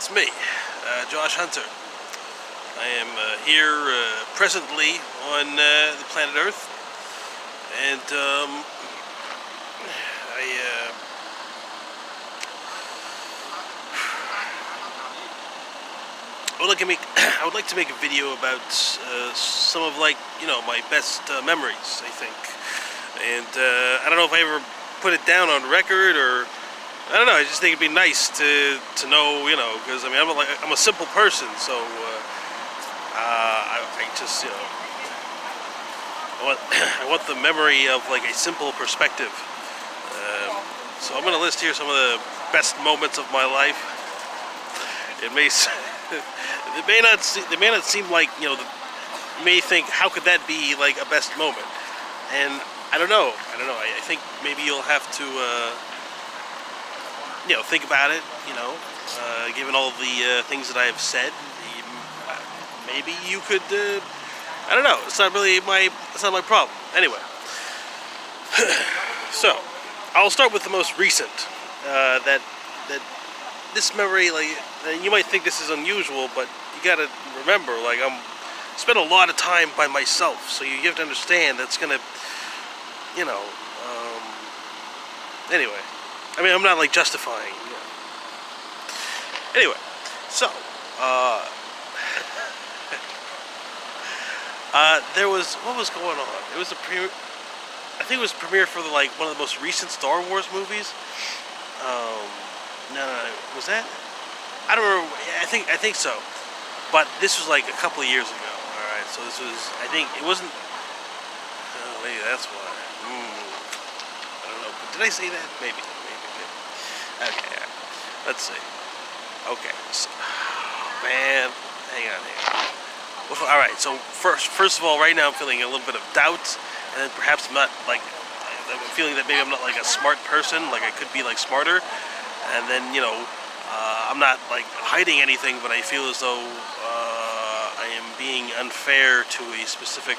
It's me, Josh Hunter. I am here presently on the planet Earth, and I would like to make a video about some of my best memories, I think. And I don't know if I ever put it down on record, or I don't know. I just think it'd be nice to know, because I mean I'm a simple person, so I just I want the memory of like a simple perspective. So I'm gonna list here some of the best moments of my life. It may they may not seem like you may think, how could that be like a best moment? And I don't know. I think maybe you'll have to think about it. Given all the things that I have said, maybe you could. I don't know. It's not my problem. Anyway, so I'll start with the most recent. That this memory, you might think this is unusual, but you gotta remember, I'm spent a lot of time by myself, so you have to understand that's gonna, anyway, I mean, I'm not justifying. Anyway, so what was going on? It was a premiere. I think it was premiere for one of the most recent Star Wars movies. No, was that? I don't remember. I think so. But this was a couple of years ago. All right, so this was. I think it wasn't. Oh, maybe that's why. I don't know. But did I say that? Maybe. Okay. Let's see. Okay. So, man, hang on. Well, all right. So first of all, right now I'm feeling a little bit of doubt, and then perhaps I'm not I'm feeling that maybe I'm not a smart person. I could be smarter. And then, I'm not hiding anything, but I feel as though I am being unfair to a specific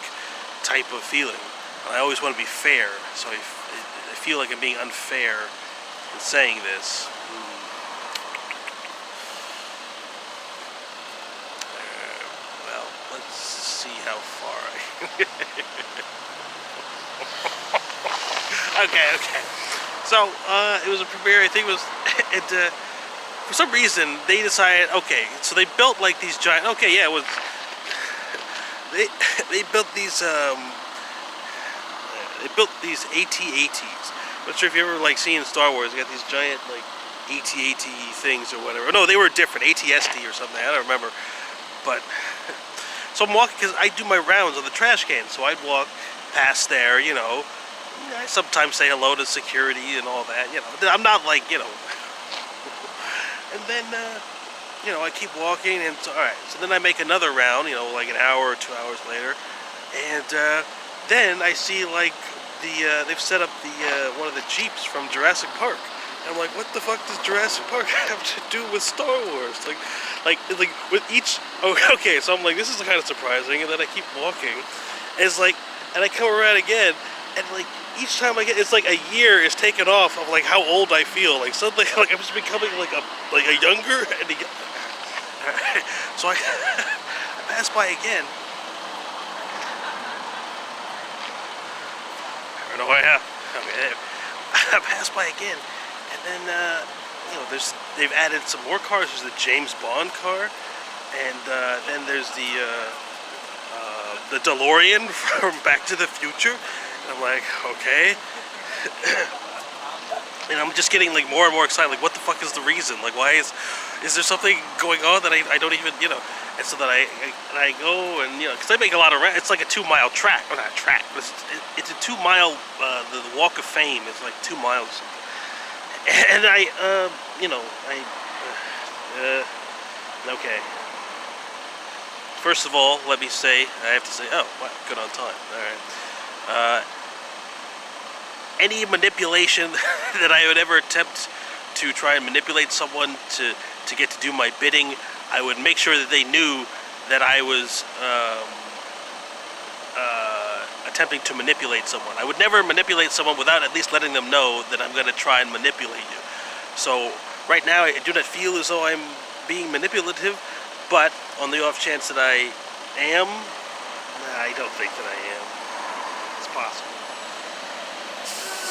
type of feeling. And I always want to be fair, so I feel like I'm being unfair in saying this. Well, let's see how far Okay. So, it was a premiere, I think it was, for some reason, they decided, okay, so they built these giant, it was, they built these AT-ATs. I'm not sure if you ever, seen Star Wars, they got these giant, AT-AT things or whatever. No, they were different, AT-ST or something, I don't remember, but, so I'm walking, because I do my rounds on the trash can, so I'd walk past there, I sometimes say hello to security and all that, I'm not and then, I keep walking, and so, alright, so then I make another round, an hour or 2 hours later, and, then I see, they've set up one of the Jeeps from Jurassic Park, and I'm like, what the fuck does Jurassic Park have to do with Star Wars? With each, okay, so I'm like, this is kind of surprising, and then I keep walking, and it's and I come around again, and each time I get, it's a year is taken off of how old I feel. Suddenly, I'm just becoming a younger. And so I pass by again. I don't know why I pass by again, and then they've added some more cars. There's the James Bond car, and then there's the DeLorean from Back to the Future. I'm like, okay. And I'm just getting more and more excited. What the fuck is the reason? Why is there something going on that I don't even, And so that I go and, because I make a lot of, it's a 2-mile track. Or not track, but it's a 2-mile, the Walk of Fame is 2 miles. And okay. First of all, let me say, I have to say, oh, wow, good on time. All right. Any manipulation that I would ever attempt to try and manipulate someone to get to do my bidding, I would make sure that they knew that I was attempting to manipulate someone. I would never manipulate someone without at least letting them know that I'm going to try and manipulate you. So right now I do not feel as though I'm being manipulative, but on the off chance that I am, nah, I don't think that I am. It's possible.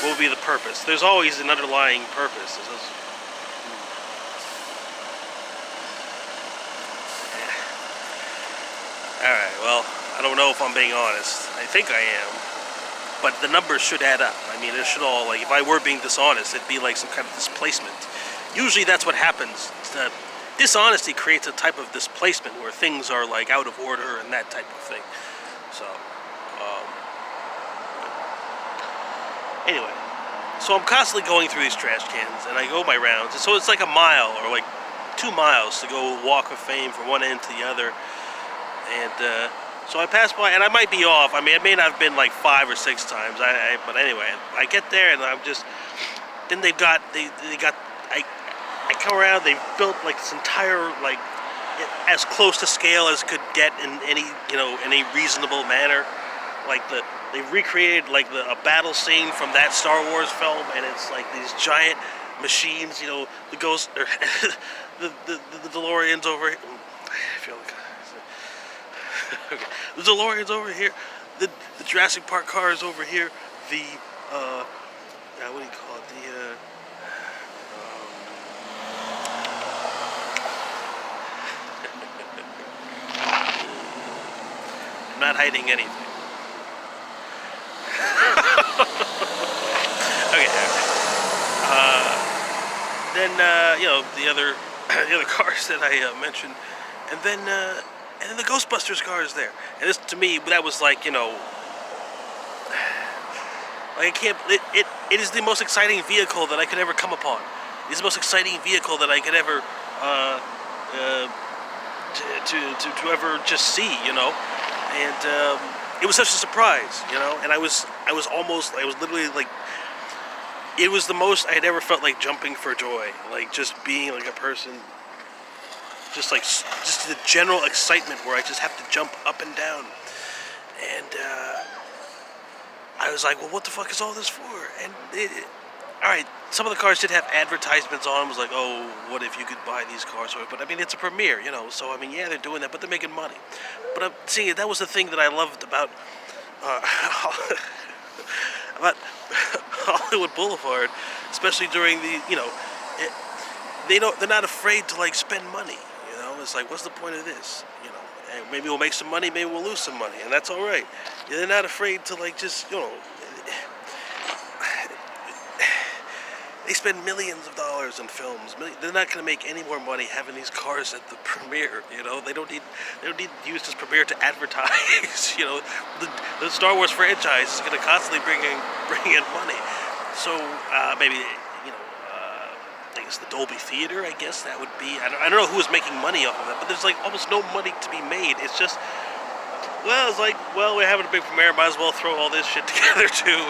What would be the purpose? There's always an underlying purpose. Alright, well, I don't know if I'm being honest. I think I am. But the numbers should add up. I mean, it should all, like, if I were being dishonest, it'd be like some kind of displacement. Usually that's what happens. Dishonesty creates a type of displacement where things are, like, out of order and that type of thing. So, anyway. So I'm constantly going through these trash cans, and I go my rounds. And so it's like a mile or like 2 miles to go walk of fame from one end to the other. And so I pass by, and I might be off. I mean, it may not have been like 5 or 6 times. But anyway, I get there, and I'm just. Then they got. I come around. They've built like this entire like as close to scale as could get in any reasonable manner. Like they recreated like a battle scene from that Star Wars film, and it's like these giant machines. The ghost or the DeLorean's over here. I feel like. Okay. The DeLorean's over here. The Jurassic Park car is over here. The what do you call it? I'm not hiding anything. Okay. Then the other cars that I mentioned, and then the Ghostbusters car is there. And this, to me, that was like, like I can't. It is the most exciting vehicle that I could ever come upon. It's the most exciting vehicle that I could ever to ever just see, And it was such a surprise, And I was literally like. It was the most I had ever felt like jumping for joy, like just being like a person. Just the general excitement where I just have to jump up and down. And I was like, well, what the fuck is all this for? And alright, some of the cars did have advertisements on them. It was like, oh, what if you could buy these cars? But I mean, it's a premiere, So I mean, yeah, they're doing that, but they're making money. But see, that was the thing that I loved about about Hollywood Boulevard, especially during the, they're not afraid to like spend money. It's like, what's the point of this? And maybe we'll make some money, maybe we'll lose some money, and that's all right. They're not afraid to like just, they spend millions of dollars in films. They're not going to make any more money having these cars at the premiere. They don't need to use this premiere to advertise. The Star Wars franchise is going to constantly bring in money. So maybe. I guess the Dolby Theater, I guess that would be. I don't know who was making money off of that, but there's like almost no money to be made. It's just, we're having a big premiere, might as well throw all this shit together too.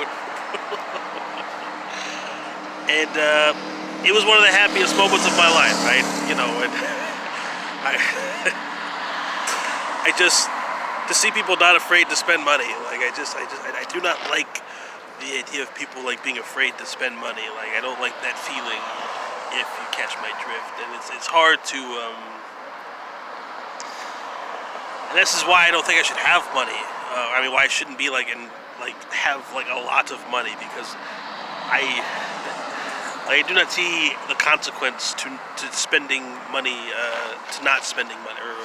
And it was one of the happiest moments of my life, right? And I just to see people not afraid to spend money. Like I do not like the idea of people like being afraid to spend money. Like I don't like that feeling. If you catch my drift, and it's hard to, and this is why I don't think I should have money. Why I shouldn't be have like a lot of money, because I do not see the consequence to spending money, to not spending money, or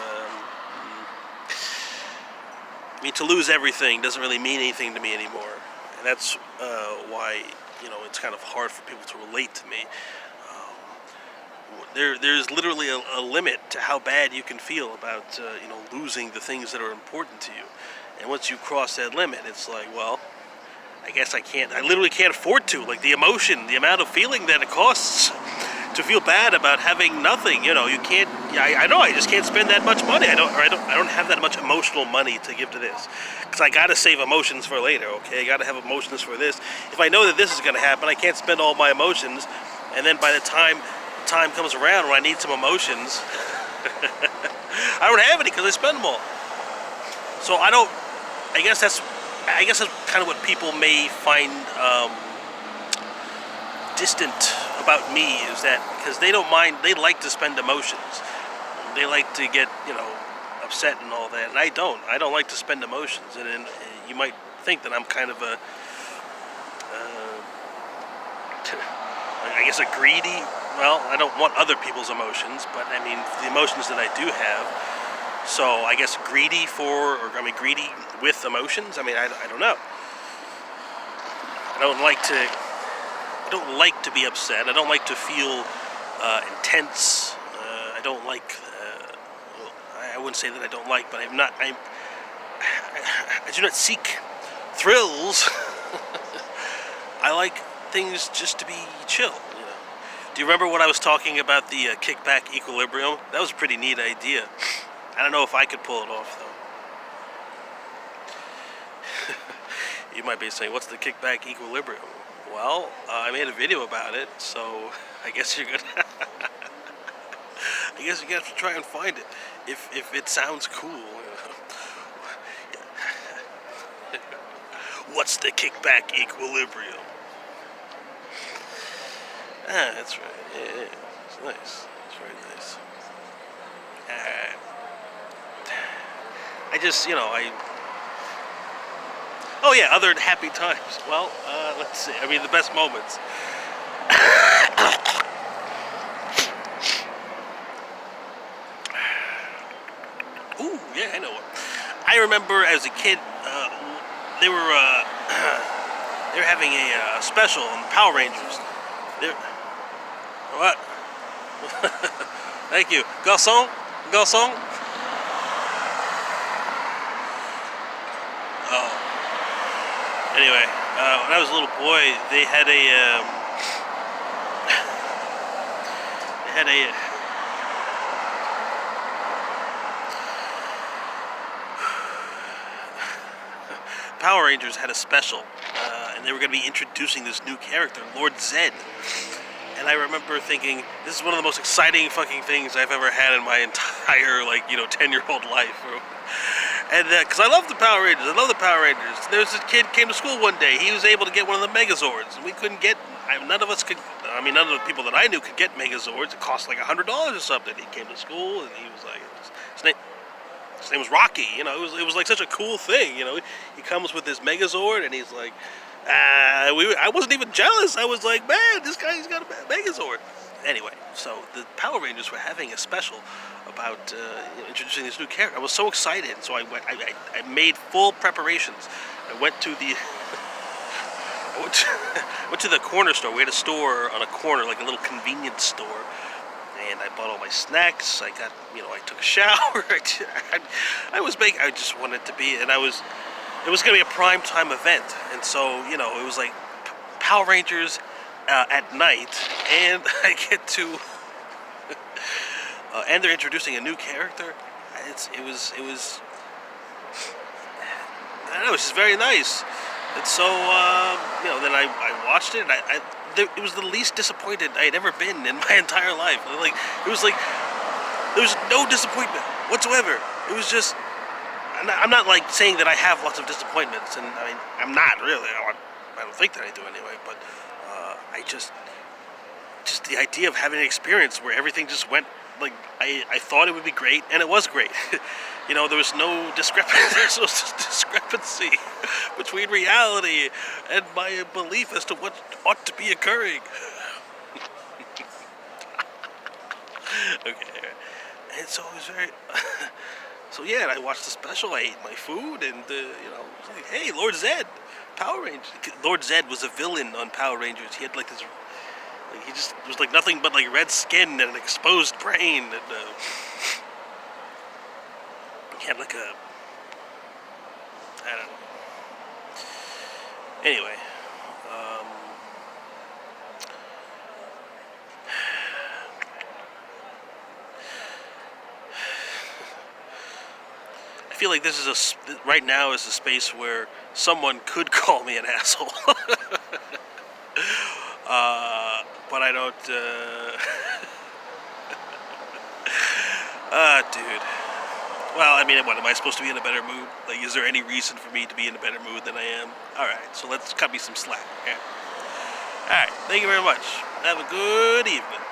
to lose everything doesn't really mean anything to me anymore, and that's why it's kind of hard for people to relate to me. There's literally a limit to how bad you can feel about losing the things that are important to you, and once you cross that limit, it's like, well, I guess I literally can't afford to. Like the emotion, the amount of feeling that it costs to feel bad about having nothing. You can't. I know I just can't spend that much money. I don't have that much emotional money to give to this, because I gotta save emotions for later. Okay, I gotta have emotions for this. If I know that this is gonna happen, I can't spend all my emotions, and then by the time comes around when I need some emotions, I don't have any because I spend them all. So I guess that's kind of what people may find distant about me, is that because they don't mind, they like to spend emotions, they like to get, upset and all that, and I don't. I don't like to spend emotions, and then you might think that I'm kind of a, I guess, a greedy. Well, I don't want other people's emotions, but I mean the emotions that I do have. So I guess greedy greedy with emotions. I mean, I don't know. I don't like to. I don't like to be upset. I don't like to feel intense. I don't like. Well, I wouldn't say that I don't like, but I'm not. I do not seek thrills. I like things just to be chill. Do you remember when I was talking about the kickback equilibrium? That was a pretty neat idea. I don't know if I could pull it off, though. You might be saying, what's the kickback equilibrium? Well, I made a video about it, so I guess you're gonna... I guess you're gonna have to try and find it, if it sounds cool. What's the kickback equilibrium? Ah, that's right. Yeah. It's nice. It's very nice. I just, Oh yeah, other happy times. Well, let's see. I mean, the best moments. Ooh, yeah, I know what. I remember as a kid, they were they were having a special on Power Rangers. They're, what? Thank you, garçon, garçon. Oh. Anyway, when I was a little boy, they had a Power Rangers had a special, and they were going to be introducing this new character, Lord Zed. And I remember thinking, this is one of the most exciting fucking things I've ever had in my entire, 10-year-old life. And because I love the Power Rangers, There was a kid came to school one day. He was able to get one of the Megazords, and we couldn't get. None of us could. None of the people that I knew could get Megazords. It cost like $100 or something. He came to school, and he was like, his name was Rocky. It was like such a cool thing. He comes with this Megazord, and he's like, I wasn't even jealous. I was like, man, this guy's got a Megazord. Anyway, so the Power Rangers were having a special about introducing this new character. I was so excited, so I went. I made full preparations. I went to the went to the corner store. We had a store on a corner, like a little convenience store, and I bought all my snacks. I got, I took a shower. I was making. I just wanted to be, and it was going to be a prime time event, and so it was like Power Rangers at night, and I get to, and they're introducing a new character. It was, I don't know, it's just very nice. And so, then I watched it, and it was the least disappointed I had ever been in my entire life. It was like, there was no disappointment whatsoever. It was just, I'm not like saying that I have lots of disappointments, and I mean, I'm not really. I don't think that I do anyway, but I just the idea of having an experience where everything just went like I thought it would be great, and it was great. There was no discrepancy between reality and my belief as to what ought to be occurring. Okay, and so it was very. So yeah, and I watched the special. I ate my food, and it was like, hey, Lord Zed, Power Rangers. Lord Zed was a villain on Power Rangers. He had like this. He just was like nothing but like red skin and an exposed brain, and he had like a, I don't know. Anyway, I feel like this is right now is a space where someone could call me an asshole. But I don't, dude. Well, I mean, what, am I supposed to be in a better mood? Like, is there any reason for me to be in a better mood than I am? Alright, so let's cut me some slack, okay? Alright, thank you very much. Have a good evening.